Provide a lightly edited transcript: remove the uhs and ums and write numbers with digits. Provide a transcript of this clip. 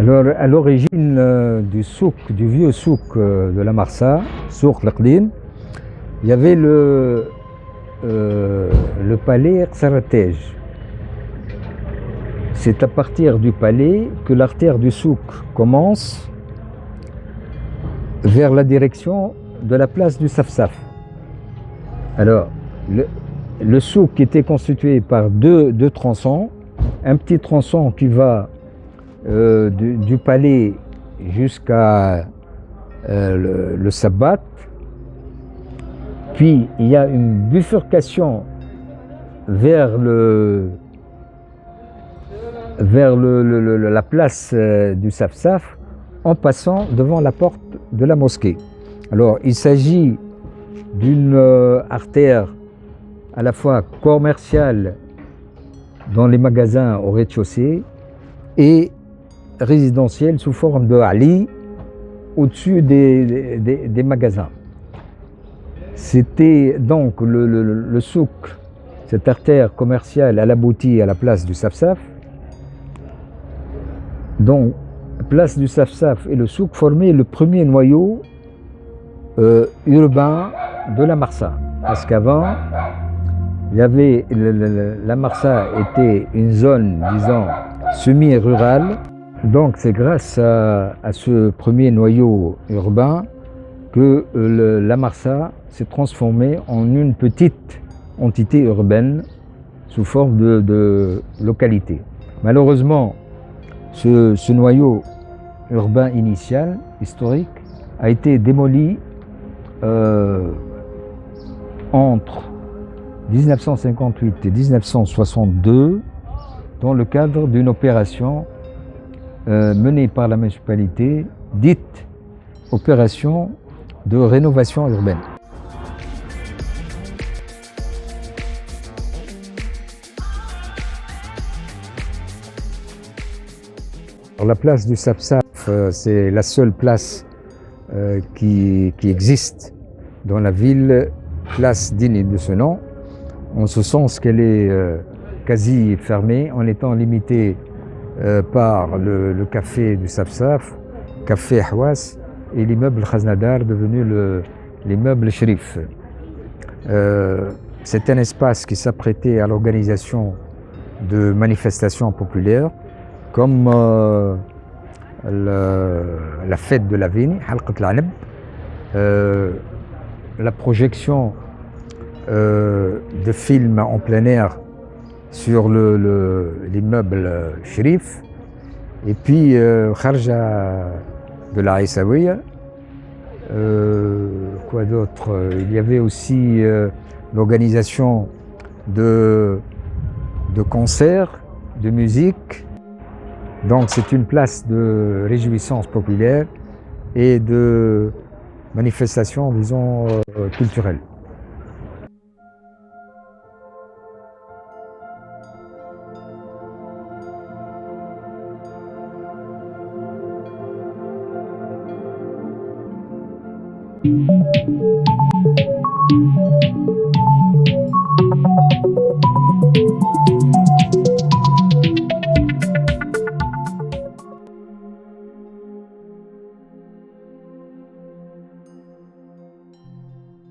Alors, à l'origine du souk, du vieux souk de la Marsa, souk l'Aqdim, il y avait le palais Qsaratej. C'est à partir du palais que l'artère du souk commence vers la direction de la place du Safsaf. Alors, le souk était constitué par deux tronçons. Un petit tronçon qui va du palais jusqu'à le sabbat. Puis il y a une bifurcation vers la place du Safsaf en passant devant la porte de la mosquée. Alors il s'agit d'une artère à la fois commerciale dans les magasins au rez-de-chaussée et résidentielle sous forme de halli au-dessus des magasins. C'était donc le souk, cette artère commerciale, elle aboutit à la place du Safsaf. Donc, place du Safsaf et le souk formaient le premier noyau urbain de la Marsa. Parce qu'avant, il y avait la Marsa était une zone, disons, semi-rurale. Donc, c'est grâce à ce premier noyau urbain que la Marsa s'est transformée en une petite entité urbaine sous forme de localité. Malheureusement, ce noyau urbain initial, historique, a été démoli entre 1958 et 1962 dans le cadre d'une opération menée par la municipalité, dite opération de rénovation urbaine. Alors, la place du Safsaf, c'est la seule place qui existe dans la ville, place digne de ce nom, en ce sens qu'elle est quasi fermée, en étant limitée par le café du Safsaf, café Hawass, et l'immeuble Khaznadar devenu l'immeuble Sherif. C'est un espace qui s'apprêtait à l'organisation de manifestations populaires comme la fête de la vigne, Halqat al-Anab, la projection de films en plein air sur l'immeuble Sherif, et puis Kharja de la Aïssaouia. Quoi d'autre? Il y avait aussi l'organisation de concerts, de musique. Donc c'est une place de réjouissance populaire et de manifestation, disons, culturelle.